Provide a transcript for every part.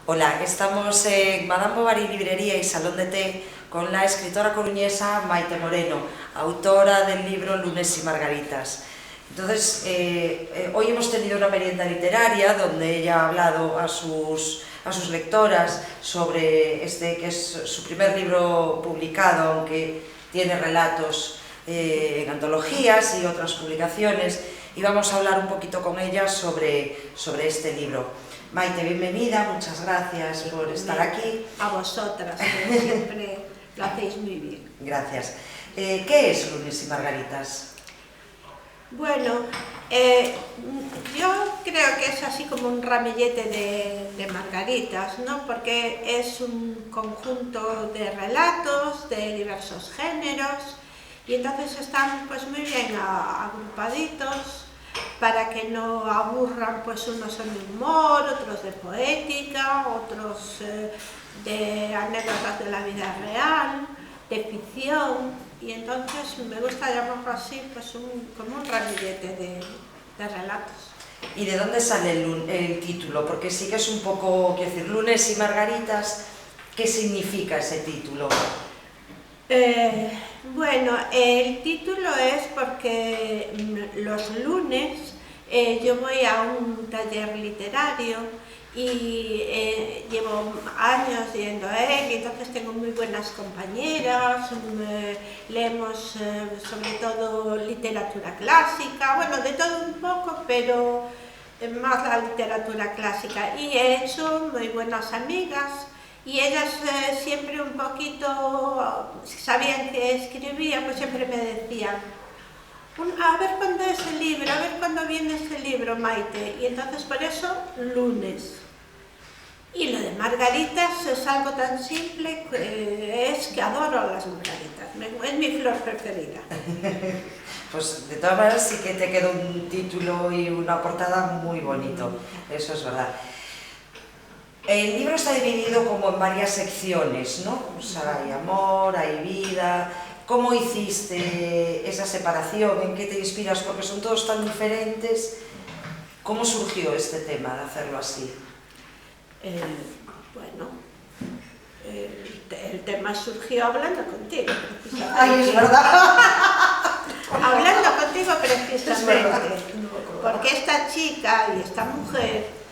Hola, estamos en Madame Bovary Librería y Salón de Té con la escritora coruñesa Maite Moreno, autora del libro Lunes y Margaritas. Entonces, hoy hemos tenido una merienda literaria donde ella ha hablado a sus lectoras sobre este, que es su primer libro publicado, aunque tiene relatos en antologías y otras publicaciones, y vamos a hablar un poquito con ella sobre este libro. Maite, bienvenida, muchas gracias por estar aquí. A vosotras, que siempre lo hacéis muy bien. Gracias. ¿Qué es Lunes y Margaritas? Bueno, yo creo que es así como un ramillete de margaritas, ¿no? Porque es un conjunto de relatos de diversos géneros y entonces están pues muy bien agrupaditos para que no aburran, pues unos son de humor, otros de poética, otros de anécdotas de la vida real, de ficción, y entonces me gusta llamarlo así, pues como un ramillete de relatos. ¿Y de dónde sale el título? Porque sí que es un poco, quiero decir, Lunes y Margaritas, ¿qué significa ese título? Bueno, el título es porque los lunes yo voy a un taller literario y llevo años yendo a él y entonces tengo muy buenas compañeras, leemos sobre todo literatura clásica, bueno, de todo un poco, pero más la literatura clásica, y he hecho muy buenas amigas. Y ellas siempre un poquito, sabían que escribía, pues siempre me decían, a ver cuándo es el libro, a ver cuándo viene ese libro, Maite. Y entonces por eso, lunes. Y lo de margaritas es algo tan simple que es que adoro las margaritas, es mi flor preferida. Pues de todas maneras sí que te quedó un título y una portada muy bonito, eso es verdad. El libro está dividido como en varias secciones, ¿no? O sea, hay amor, hay vida. ¿Cómo hiciste esa separación? ¿En qué te inspiras? Porque son todos tan diferentes. ¿Cómo surgió este tema de hacerlo así? Bueno, el tema surgió hablando contigo, precisamente. ¡Ay, es verdad! Hablando contigo precisamente, porque esta chica y esta mujer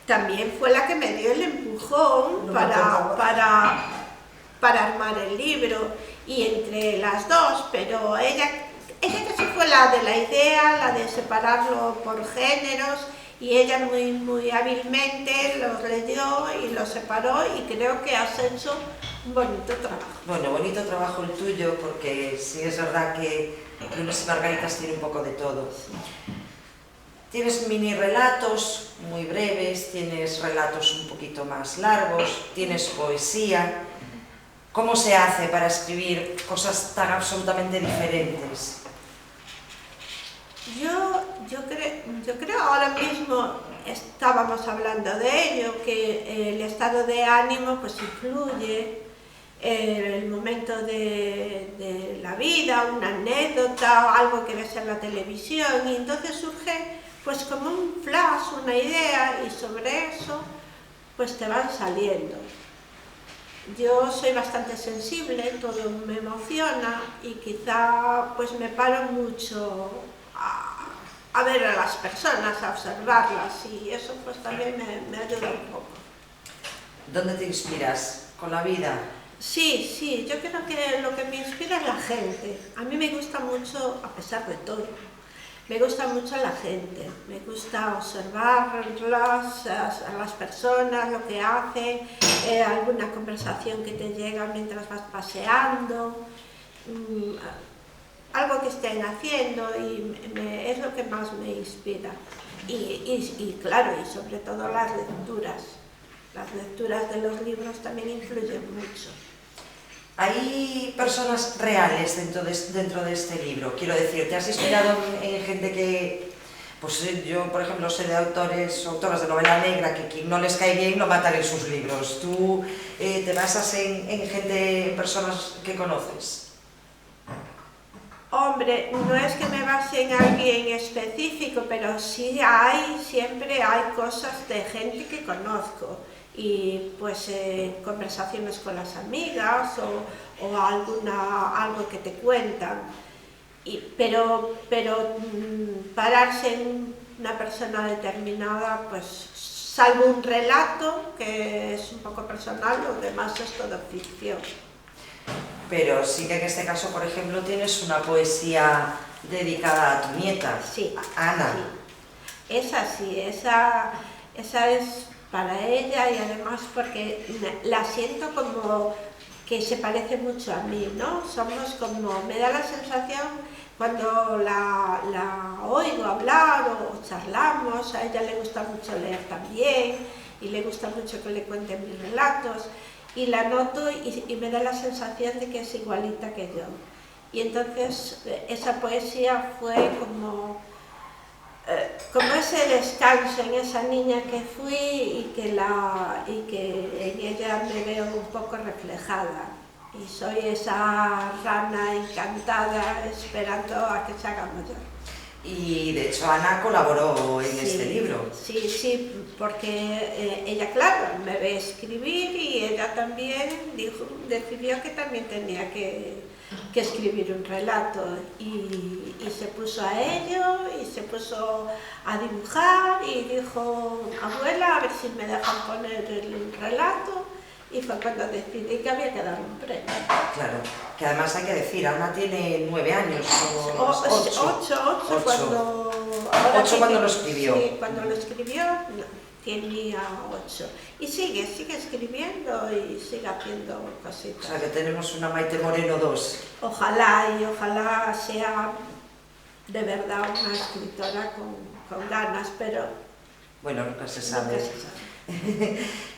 también fue la que me dio el empujón para armar el libro, y entre las dos, pero ella casi fue la de la idea, la de separarlo por géneros, y ella muy hábilmente los leyó y los separó, y creo que has hecho un bonito trabajo. Bueno, bonito trabajo el tuyo, porque sí es verdad que Lunes y Margaritas tiene un poco de todo. Tienes mini relatos muy breves, tienes relatos un poquito más largos, tienes poesía. ¿Cómo se hace para escribir cosas tan absolutamente diferentes? Yo creo ahora mismo, estábamos hablando de ello, que el estado de ánimo pues influye, el momento de la vida, una anécdota, algo que ves en la televisión, y entonces surge pues como un flash, una idea, y sobre eso pues te van saliendo. Yo soy bastante sensible, todo me emociona y quizá pues me paro mucho a ver a las personas, a observarlas, y eso pues también me ayuda un poco. ¿Dónde te inspiras? ¿Con la vida? Sí, yo creo que lo que me inspira es la gente. A mí me gusta mucho, a pesar de todo, me gusta mucho la gente, me gusta observarlas, a las personas, lo que hacen, alguna conversación que te llega mientras vas paseando, algo que estén haciendo, y es lo que más me inspira. Y claro, y sobre todo las lecturas de los libros también influyen mucho. Hay personas reales dentro de este libro, quiero decir, ¿te has inspirado en gente que, pues yo por ejemplo sé de autoras de novela negra que quien no les cae bien lo matan en sus libros? ¿Tú te basas en gente, en personas que conoces? Hombre, no es que me base en alguien específico, pero sí siempre hay cosas de gente que conozco y pues conversaciones con las amigas o algo que te cuentan. Pero pararse en una persona determinada, pues salvo un relato que es un poco personal, lo demás es todo ficción. Pero sí que en este caso, por ejemplo, tienes una poesía dedicada a tu nieta, Sí, Ana. Sí. Esa es para ella y además porque la siento como que se parece mucho a mí, ¿no? Somos como, me da la sensación cuando la oigo hablar o charlamos, a ella le gusta mucho leer también y le gusta mucho que le cuenten mis relatos. Y la noto y me da la sensación de que es igualita que yo. Y entonces esa poesía fue como ese descanso en esa niña que fui y que en ella me veo un poco reflejada. Y soy esa rana encantada esperando a que se haga mayor. Y de hecho Ana colaboró en este libro. Sí, porque ella, claro, me ve escribir y ella también decidió que también tenía que escribir un relato y se puso a ello y se puso a dibujar y dijo, abuela, a ver si me dejan poner el relato. Y fue cuando decidí que había que darle un premio. Claro, que además hay que decir, Ana tiene 9 años, o 8 cuando lo escribió. Sí, cuando lo escribió tenía 8. Y sigue escribiendo y sigue haciendo cositas. O sea que tenemos una Maite Moreno 2. Ojalá sea de verdad una escritora con ganas, pero... Bueno, nunca se sabe. Nunca se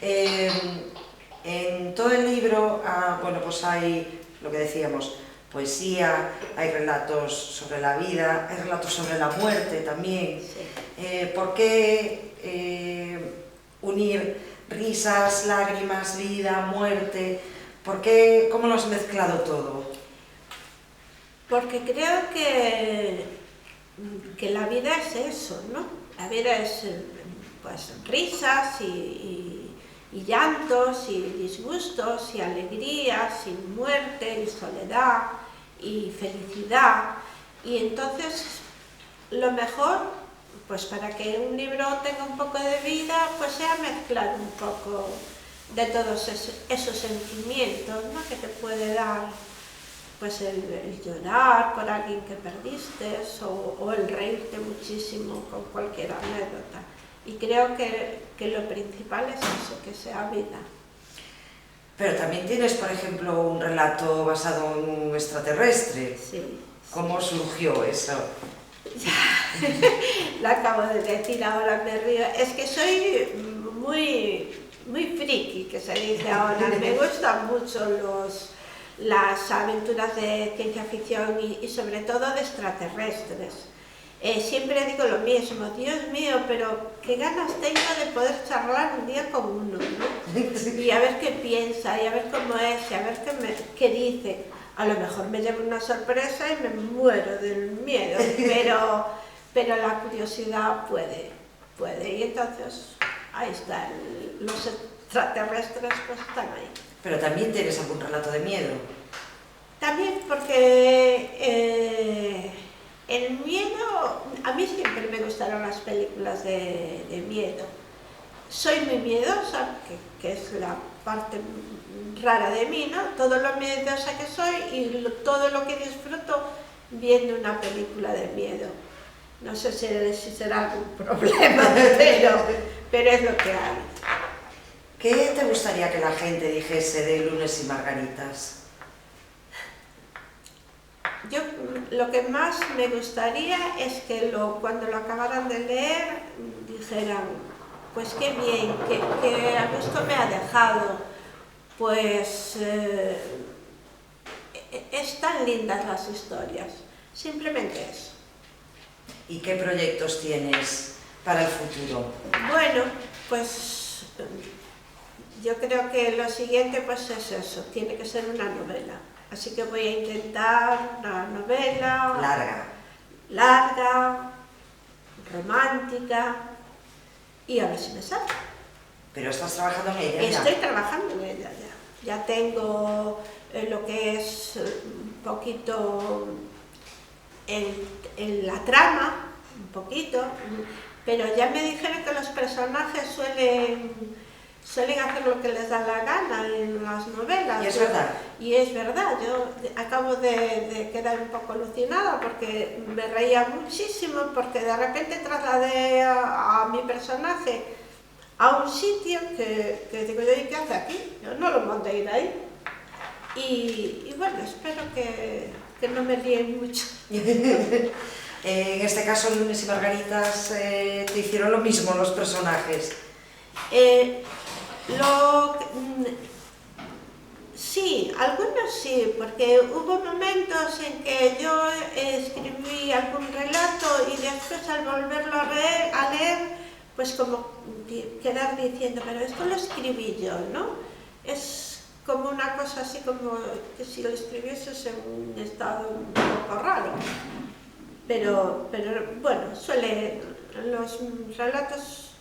sabe. En todo el libro, bueno, pues hay, lo que decíamos, poesía, hay relatos sobre la vida, hay relatos sobre la muerte también. Sí. ¿Por qué unir risas, lágrimas, vida, muerte? ¿Cómo lo has mezclado todo? Porque creo que la vida es eso, ¿no? La vida es pues risas y llantos y disgustos y alegrías y muerte y soledad y felicidad. Y entonces lo mejor, pues para que un libro tenga un poco de vida, pues sea mezclar un poco de todos esos sentimientos, ¿no? Que te puede dar pues el llorar por alguien que perdiste o el reírte muchísimo con cualquier anécdota. Y creo que lo principal es eso, que sea vida. Pero también tienes, por ejemplo, un relato basado en un extraterrestre. Sí. ¿Cómo surgió eso? Lo acabo de decir, ahora me río. Es que soy muy friki, que se dice ahora. Me gustan mucho las aventuras de ciencia ficción y sobre todo de extraterrestres. Siempre digo lo mismo, Dios mío, pero qué ganas tengo de poder charlar un día con uno, ¿no? Y a ver qué piensa, y a ver cómo es, y a ver qué dice. A lo mejor me llevo una sorpresa y me muero del miedo, pero la curiosidad puede. Y entonces, ahí está, los extraterrestres pues están ahí. Pero también tienes algún relato de miedo. También porque el miedo, a mí siempre me gustaron las películas de miedo. Soy muy miedosa, que es la parte rara de mí, ¿no? Todo lo miedosa que soy y todo lo que disfruto viendo una película de miedo. No sé si será algún problema, pero es lo que hay. ¿Qué te gustaría que la gente dijese de Lunes y Margaritas? Yo lo que más me gustaría es que cuando lo acabaran de leer dijeran, pues qué bien, que a gusto me ha dejado, pues están lindas las historias, simplemente eso. ¿Y qué proyectos tienes para el futuro? Bueno, pues yo creo que lo siguiente pues es eso, tiene que ser una novela. Así que voy a intentar una novela larga, romántica, y a ver si me sale. Pero estás trabajando en ella ya. Estoy trabajando en ella ya. Ya tengo lo que es un poquito en la trama, un poquito, pero ya me dijeron que los personajes suelen hacer lo que les da la gana en las novelas. ¿Y es verdad? Y es verdad, yo acabo de quedar un poco alucinada porque me reía muchísimo, porque de repente trasladé a mi personaje a un sitio que digo yo, ¿y qué hace aquí? Yo no lo mandé ir ahí. Y bueno, espero que no me líen mucho. En este caso, Lunes y Margaritas, te hicieron lo mismo los personajes. Sí, algunos sí, porque hubo momentos en que yo escribí algún relato y después al volverlo a leer, pues como quedar diciendo, pero esto lo escribí yo, ¿no? Es como una cosa así como que si lo escribieses en un estado un poco raro. Pero bueno, los relatos.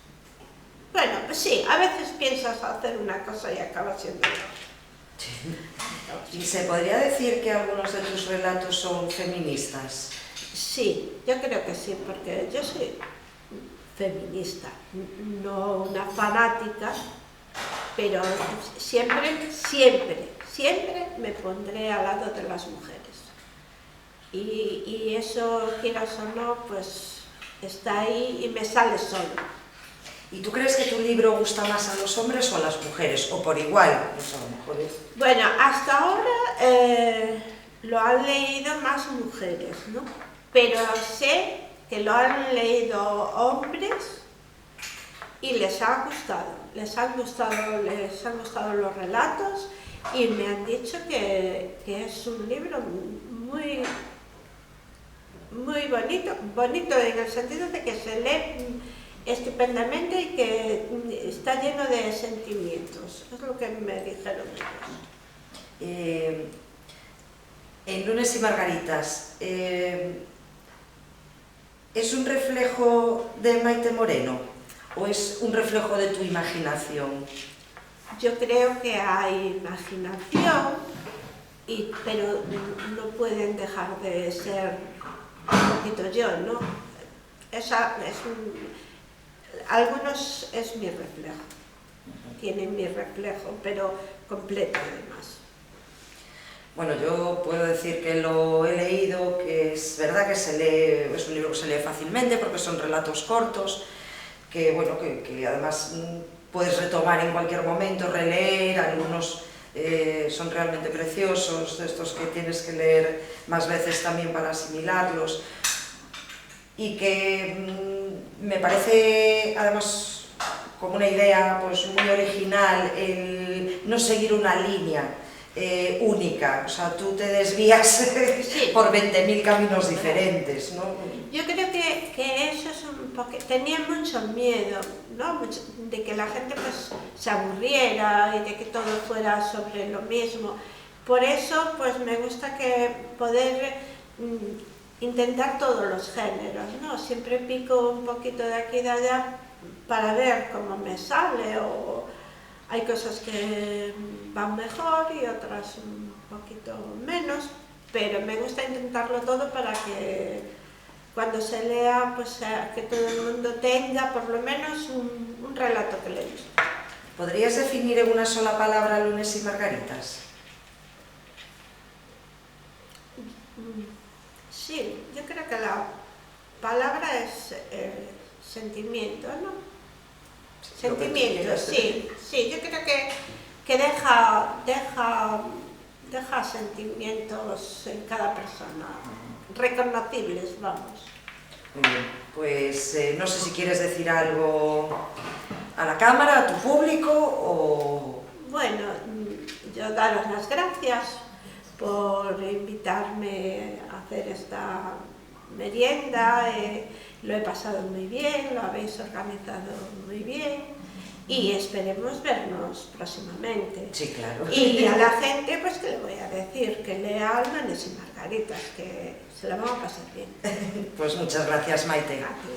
Bueno, pues sí, a veces piensas hacer una cosa y acaba siendo otra. ¿Y se podría decir que algunos de tus relatos son feministas? Sí, yo creo que sí, porque yo soy feminista, no una fanática, pero siempre me pondré al lado de las mujeres. Y eso, quieras o no, pues está ahí y me sale solo. ¿Y tú crees que tu libro gusta más a los hombres o a las mujeres? ¿O por igual? Pues a lo mejor es... Bueno, hasta ahora lo han leído más mujeres, ¿no? Pero sé que lo han leído hombres y les ha gustado. Les han gustado los relatos y me han dicho que es un libro muy bonito en el sentido de que se lee estupendamente y que está lleno de sentimientos. Es lo que me dijeron ellos. En Lunes y Margaritas, ¿es un reflejo de Maite Moreno o es un reflejo de tu imaginación? Yo creo que hay imaginación, pero no pueden dejar de ser un poquito yo, ¿no? Algunos es mi reflejo, tienen mi reflejo, pero completo además. Bueno, yo puedo decir que lo he leído, que es verdad que se lee, es un libro que se lee fácilmente porque son relatos cortos, que bueno, que además puedes retomar en cualquier momento, releer, algunos son realmente preciosos, de estos que tienes que leer más veces también para asimilarlos, y que me parece además como una idea pues muy original el no seguir una línea única, o sea, tú te desvías sí, por 20.000 caminos diferentes, ¿no? Yo creo que eso es un poco... Tenía mucho miedo, ¿no? De que la gente pues se aburriera y de que todo fuera sobre lo mismo. Por eso pues me gusta poder intentar todos los géneros, ¿no? Siempre pico un poquito de aquí y de allá para ver cómo me sale, o hay cosas que van mejor y otras un poquito menos, pero me gusta intentarlo todo para que cuando se lea, pues que todo el mundo tenga por lo menos un relato que le guste. ¿Podrías definir en una sola palabra Lunes y Margaritas? Sí, yo creo que la palabra es sentimiento, ¿no? Sentimiento, sí, yo creo que deja sentimientos en cada persona, reconocibles, vamos. Muy bien, pues no sé si quieres decir algo a la cámara, a tu público, o... Bueno, yo daros las gracias por invitarme a hacer esta merienda lo he pasado muy bien, lo habéis organizado muy bien y esperemos vernos próximamente. Sí, claro. Y a la gente, pues, ¿qué le voy a decir? Que lea Lunes y Margaritas, que se la van a pasar bien. Pues muchas gracias, Maite. A ti.